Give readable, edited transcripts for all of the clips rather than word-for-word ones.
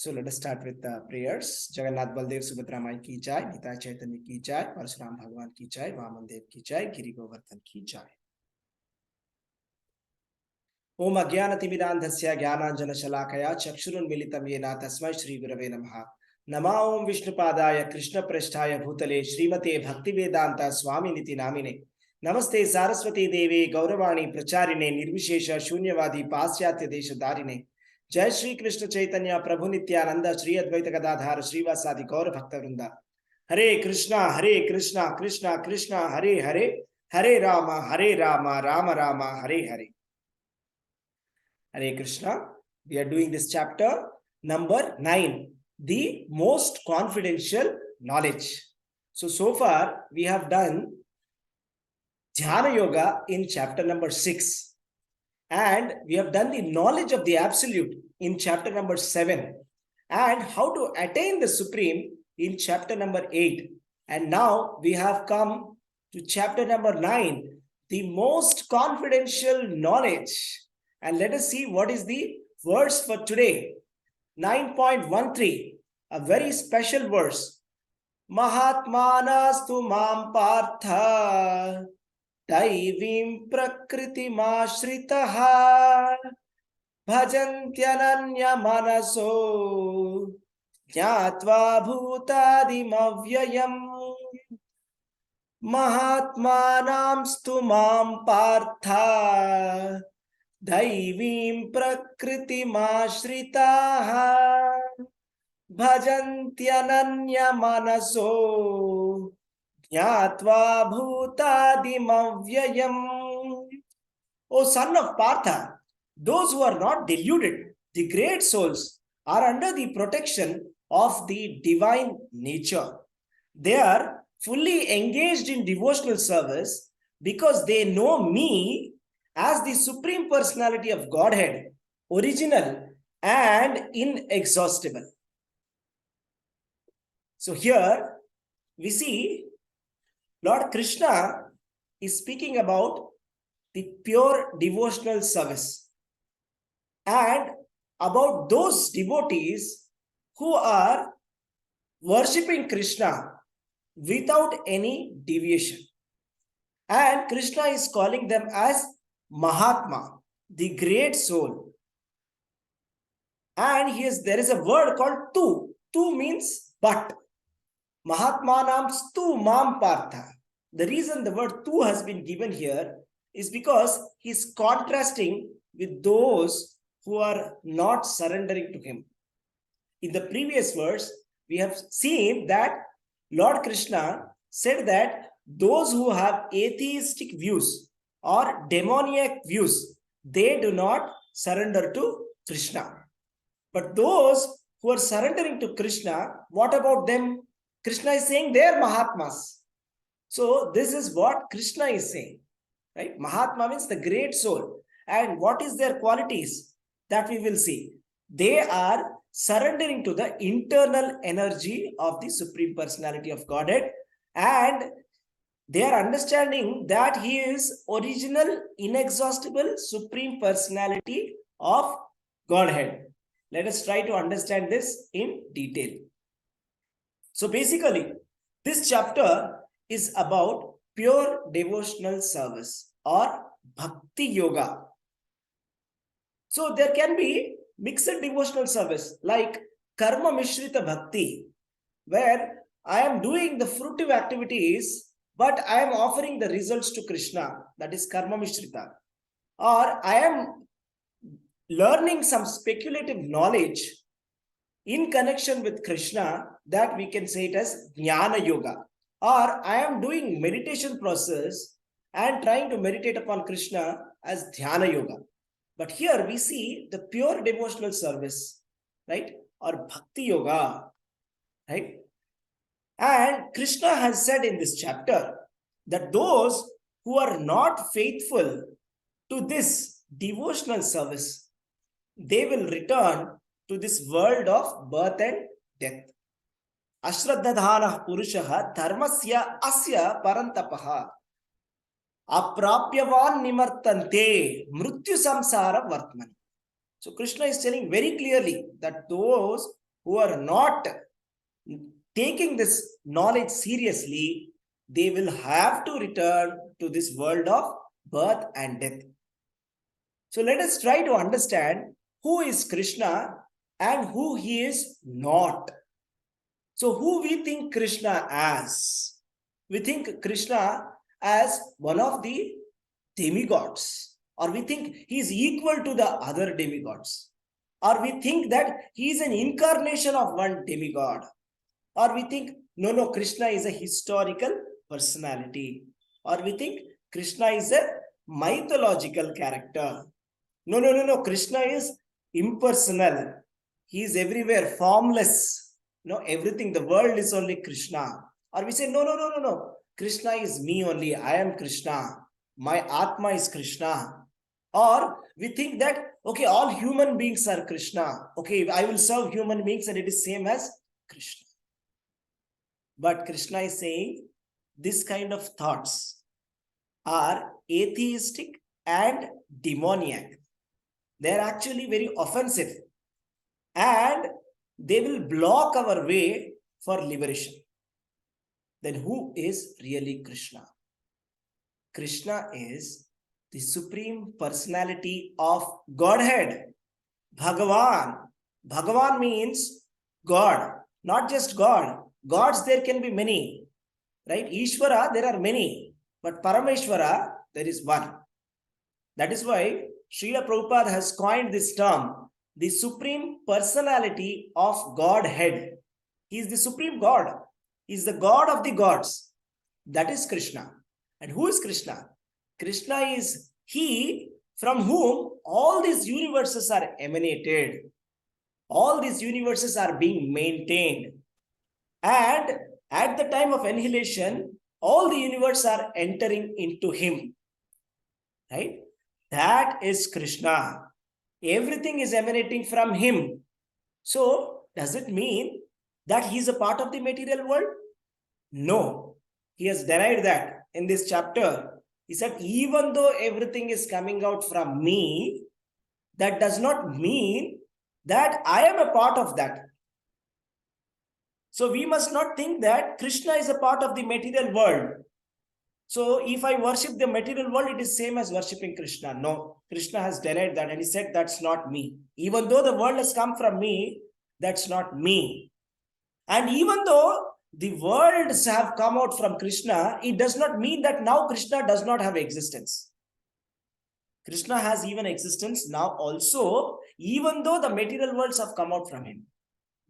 So let us start with the prayers. Jagannath Baldev Subhadra Mai ki jai, Gita Chaitanya ki jai, Parashuram Bhagwan ki jai, Vaman Dev ki jai, Giri Govardhan ki jai. Om Ajnanatimirandhasya Jnananjana Shalakaya Chakshurunmilitam Yena Tasmai Shri Gurave Namaha. Nama Om Vishnupadaya Krishna Prasthaya Bhutale Srimate Bhaktivedanta Swami Niti Namine. Namaste Saraswati Devi Gauravani Pracharine Nirvishesha Shunyavadi Pasyatya Desha Darine. Jai Shri Krishna Chaitanya Prabhu Nityananda Shri Advaita Gadadhar Srivasadi Gaura Bhakta Vrinda. Hare Krishna Krishna Krishna Hare Hare Hare Rama Rama Rama Hare Hare. Hare Krishna. We are doing this chapter number 9, the most confidential knowledge. So far we have done Dhyana Yoga in chapter number 6, and we have done the knowledge of the Absolute in chapter number 7, and how to attain the Supreme in chapter number 8. And now we have come to chapter number 9, the most confidential knowledge. And let us see what is the verse for today. 9.13, a very special verse. Mahatmanastu mam partha daivim prakritim ashritaha bhajantyananya manaso jnatva bhutadim avyayam. Mahatmanamstu mam partha daivim prakritim ashritaha bhajantyananya manaso jnatva bhutadim avyayam. O son of Partha, those who are not deluded, the great souls, are under the protection of the divine nature. They are fully engaged in devotional service because they know me as the Supreme Personality of Godhead, original and inexhaustible. So here we see Lord Krishna is speaking about the pure devotional service and about those devotees who are worshipping Krishna without any deviation. And Krishna is calling them as Mahatma, the great soul. And there is a word called tu. Tu means but. Mahatmanam stu mam partha. The reason the word tu has been given here is because he is contrasting with those who are not surrendering to him. In the previous verse, we have seen that Lord Krishna said that those who have atheistic views or demoniac views, they do not surrender to Krishna. But those who are surrendering to Krishna, what about them? Krishna is saying they are Mahatmas. So this is what Krishna is saying, right? Mahatma means the great soul. And what is their qualities? That we will see. They are surrendering to the internal energy of the Supreme Personality of Godhead, and they are understanding that he is original, inexhaustible Supreme Personality of Godhead. Let us try to understand this in detail. So basically, this chapter is about pure devotional service or Bhakti Yoga. So there can be mixed devotional service like Karma Mishrita Bhakti, where I am doing the fruitive activities, but I am offering the results to Krishna. That is Karma Mishrita. Or I am learning some speculative knowledge in connection with Krishna, that we can say it as Jnana Yoga. Or I am doing meditation process and trying to meditate upon Krishna as Dhyana Yoga. But here we see the pure devotional service, right? Or Bhakti Yoga, right? And Krishna has said in this chapter that those who are not faithful to this devotional service, they will return to this world of birth and death. Ashraddhadhana purushaha dharmasya asya parantapaha aprapyavan nimartante mrityu samsara vartmani. So Krishna is telling very clearly that those who are not taking this knowledge seriously, they will have to return to this world of birth and death. So let us try to understand who is Krishna and who he is not. So who we think Krishna as? We think Krishna as one of the demigods, or we think he is equal to the other demigods, or we think that he is an incarnation of one demigod, or we think no, Krishna is a historical personality, or we think Krishna is a mythological character. No, Krishna is impersonal. He is everywhere, formless. Everything, the world is only Krishna. Or we say, no. Krishna is me only. I am Krishna. My Atma is Krishna. Or we think that, okay, all human beings are Krishna. Okay, I will serve human beings and it is same as Krishna. But Krishna is saying this kind of thoughts are atheistic and demoniac. They are actually very offensive and they will block our way for liberation. Then who is really Krishna? Krishna is the supreme personality of Godhead. Bhagavan. Bhagavan means God, not just God. Gods there can be many, right? Ishvara, there are many, but Parameshvara, there is one. That is why Srila Prabhupada has coined this term, the supreme personality of Godhead. He is the supreme God. He is the God of the gods. That is Krishna. And who is Krishna? Krishna is he from whom all these universes are emanated. All these universes are being maintained. And at the time of annihilation, all the universe are entering into him. Right? That is Krishna. Everything is emanating from him. So, does it mean that he is a part of the material world? No. He has denied that in this chapter. He said, even though everything is coming out from me, that does not mean that I am a part of that. So, we must not think that Krishna is a part of the material world. So if I worship the material world, it is same as worshipping Krishna. No, Krishna has denied that and he said, that's not me. Even though the world has come from me, that's not me. And even though the worlds have come out from Krishna, it does not mean that now Krishna does not have existence. Krishna has even existence now also, even though the material worlds have come out from him.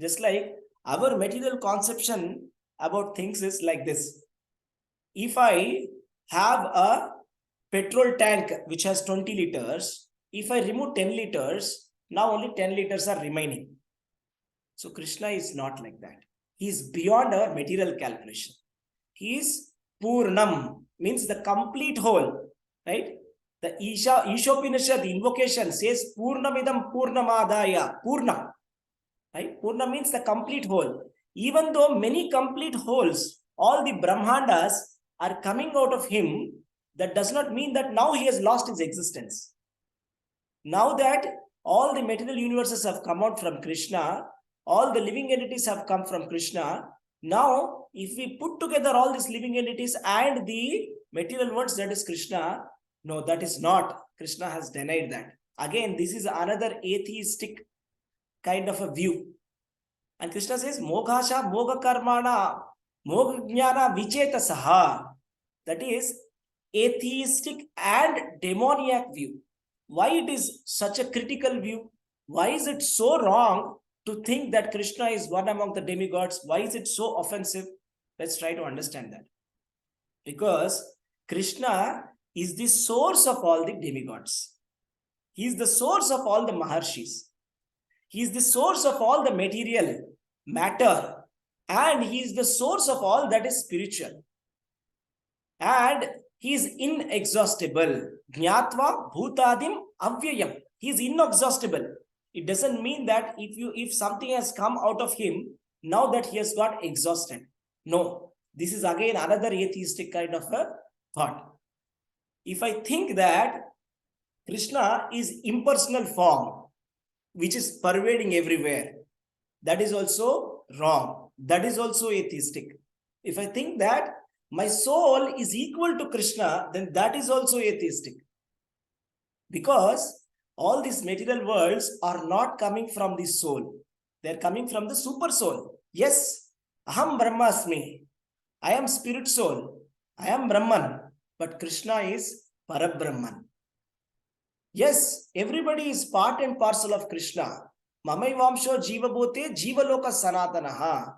Just like our material conception about things is like this. If I have a petrol tank which has 20 liters, if I remove 10 liters, now only 10 liters are remaining. So Krishna is not like that. He is beyond our material calculation. He is Purnam, means the complete whole, right? The Ishopanishad invocation says Purnamidam Purnamadaya, Purna, right? Purna means the complete whole. Even though many complete wholes, all the Brahmandas are coming out of him, that does not mean that now he has lost his existence. Now that all the material universes have come out from Krishna, all the living entities have come from Krishna, now if we put together all these living entities and the material worlds, that is Krishna, no, that is not. Krishna has denied that. Again, this is another atheistic kind of a view. And Krishna says, Moghasha Moga Karmana Moga Jnana Vicheta Saha. That is atheistic and demoniac view. Why it is such a critical view? Why is it so wrong to think that Krishna is one among the demigods? Why is it so offensive? Let's try to understand that. Because Krishna is the source of all the demigods. He is the source of all the Maharshis. He is the source of all the material matter. And he is the source of all that is spiritual. And he is inexhaustible. Jnatva bhutadim avyayam. He is inexhaustible. It doesn't mean that if something has come out of him, now that he has got exhausted. No, this is again another atheistic kind of a thought. If I think that Krishna is impersonal form, which is pervading everywhere, that is also wrong. That is also atheistic. If I think that my soul is equal to Krishna, then that is also atheistic. Because all these material worlds are not coming from the soul. They are coming from the super soul. Yes, Aham Brahmasmi. I am spirit soul. I am Brahman. But Krishna is Parabrahman. Yes, everybody is part and parcel of Krishna. Mamaivamsho jivabhote jivaloka sanatanaha.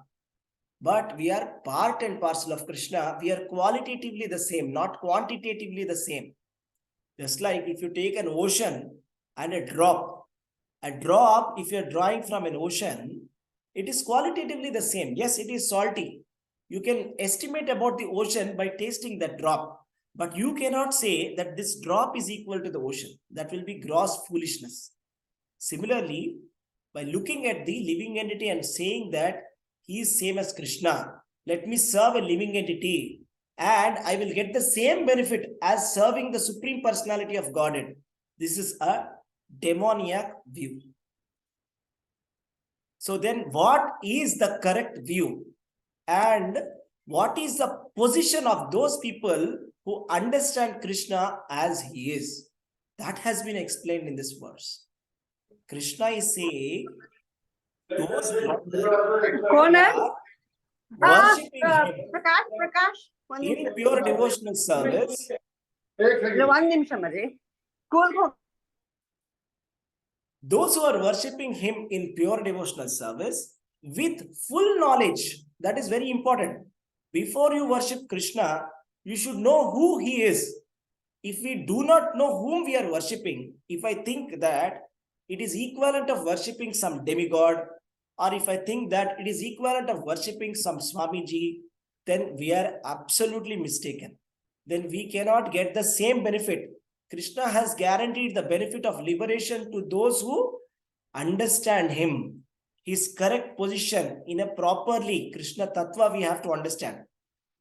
But we are part and parcel of Krishna. We are qualitatively the same, not quantitatively the same. Just like if you take an ocean and a drop, if you're drawing from an ocean, it is qualitatively the same. Yes, it is salty. You can estimate about the ocean by tasting that drop. But you cannot say that this drop is equal to the ocean. That will be gross foolishness. Similarly, by looking at the living entity and saying that he is same as Krishna, let me serve a living entity and I will get the same benefit as serving the Supreme Personality of Godhead. This is a demoniac view. So then what is the correct view? And what is the position of those people who understand Krishna as he is? That has been explained in this verse. Krishna is saying, those who are worshipping him in pure devotional service, those who are worshipping him in pure devotional service with full knowledge, that is very important. Before you worship Krishna, you should know who he is. If we do not know whom we are worshipping, if I think that it is equivalent of worshipping some demigod, or if I think that it is equivalent of worshipping some Swamiji, then we are absolutely mistaken. Then we cannot get the same benefit. Krishna has guaranteed the benefit of liberation to those who understand him, his correct position in a properly Krishna Tattva we have to understand.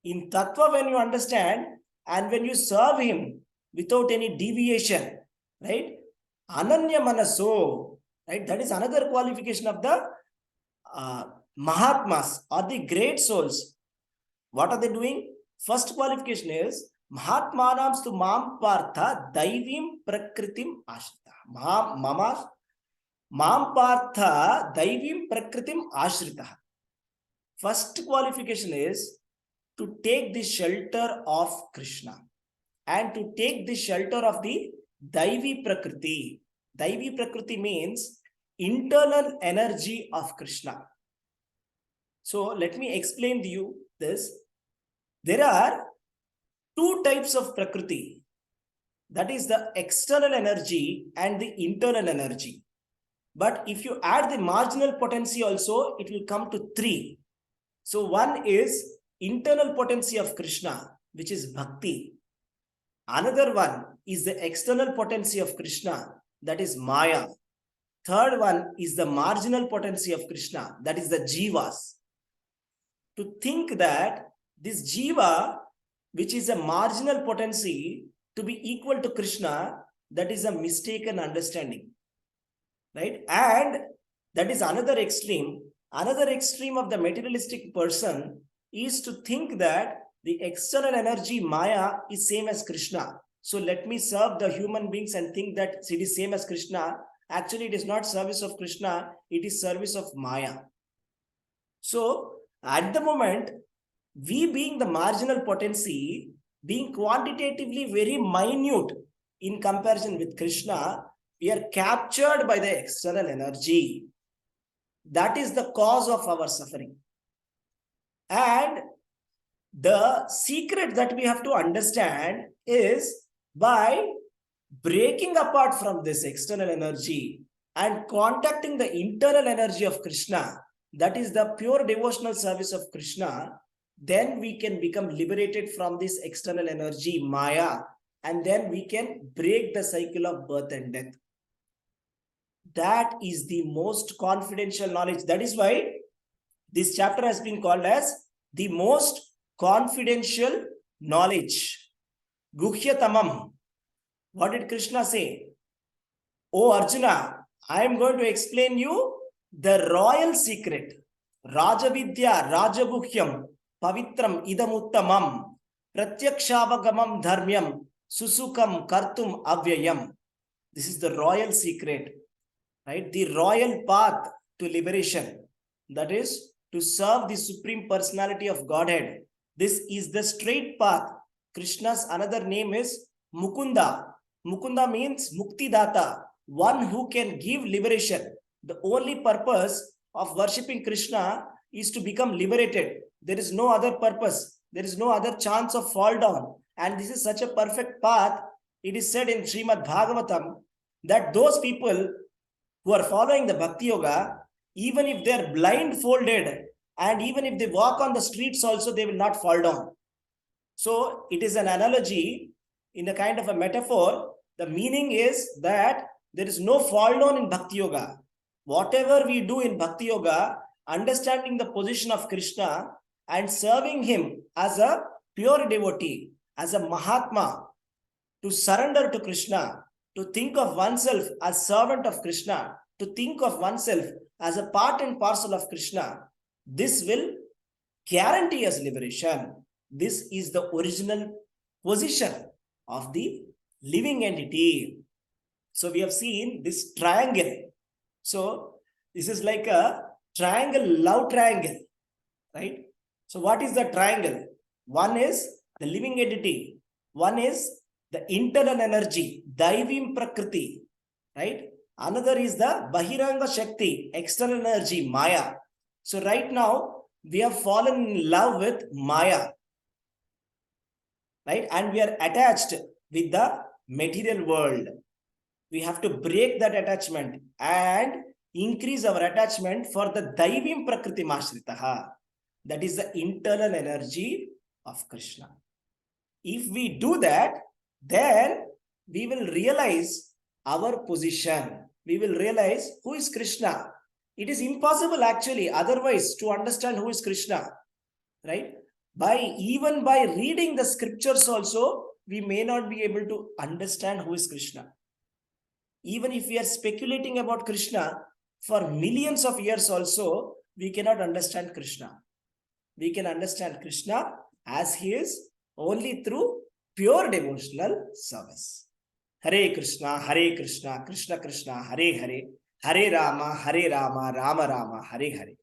In Tattva, when you understand and when you serve him without any deviation, right? Ananya Manaso, right? That is another qualification of the Mahatmas or the great souls. What are they doing? First qualification is Mahatmanams tu mam partha daivim prakritim ashrita. Mam partha daivim prakritim ashrita. First qualification is to take the shelter of Krishna and to take the shelter of the Daivi Prakriti. Daivi Prakriti means internal energy of Krishna. So let me explain to you this. There are two types of Prakriti. That is the external energy and the internal energy. But if you add the marginal potency also, it will come to three. So one is internal potency of Krishna, which is bhakti. Another one is the external potency of Krishna, that is Maya. Third one is the marginal potency of Krishna, that is the Jivas. To think that this Jiva, which is a marginal potency, to be equal to Krishna, that is a mistaken understanding. Right? And that is another extreme. Another extreme of the materialistic person is to think that the external energy Maya is same as Krishna. So let me serve the human beings and think that it is same as Krishna. Actually, it is not service of Krishna. It is service of Maya. So at the moment, we being the marginal potency, being quantitatively very minute in comparison with Krishna, we are captured by the external energy. That is the cause of our suffering. And the secret that we have to understand is by breaking apart from this external energy and contacting the internal energy of Krishna, that is the pure devotional service of Krishna, then we can become liberated from this external energy, Maya, and then we can break the cycle of birth and death. That is the most confidential knowledge. That is why this chapter has been called as the most confidential knowledge. Guhyatamam. What did Krishna say? Oh Arjuna, I am going to explain you the royal secret, Rajavidya Rajaguhyam Pavitram Idamuttamam Pratyakshabagamam Dharmyam Susukam Kartum Avyayam. This is the royal secret, right? The royal path to liberation, that is to serve the Supreme Personality of Godhead. This is the straight path. Krishna's another name is Mukunda. Mukunda means Muktidata, one who can give liberation. The only purpose of worshipping Krishna is to become liberated. There is no other purpose. There is no other chance of fall down. And this is such a perfect path. It is said in Srimad Bhagavatam that those people who are following the Bhakti Yoga, even if they are blindfolded and even if they walk on the streets also, they will not fall down. So it is an analogy in a kind of a metaphor. The meaning is that there is no fall down in Bhakti Yoga. Whatever we do in Bhakti Yoga, understanding the position of Krishna and serving him as a pure devotee, as a Mahatma, to surrender to Krishna, to think of oneself as servant of Krishna, to think of oneself as a part and parcel of Krishna, this will guarantee us liberation. This is the original position of the living entity. So we have seen this triangle. So this is like a triangle, love triangle, right? So what is the triangle? One is the living entity. One is the internal energy, Daivim Prakriti, right? Another is the Bahiranga Shakti, external energy, Maya. So right now, we have fallen in love with Maya, right? And we are attached with the material world. We have to break that attachment and increase our attachment for the Daivim Prakriti Mashritaha. That is the internal energy of Krishna. If we do that, then we will realize our position. We will realize who is Krishna. It is impossible actually otherwise to understand who is Krishna, right? Even by reading the scriptures also, we may not be able to understand who is Krishna. Even if we are speculating about Krishna for millions of years also, we cannot understand Krishna. We can understand Krishna as he is only through pure devotional service. Hare Krishna, Krishna Krishna, Hare Hare, Hare Rama, Rama Rama, Hare Hare.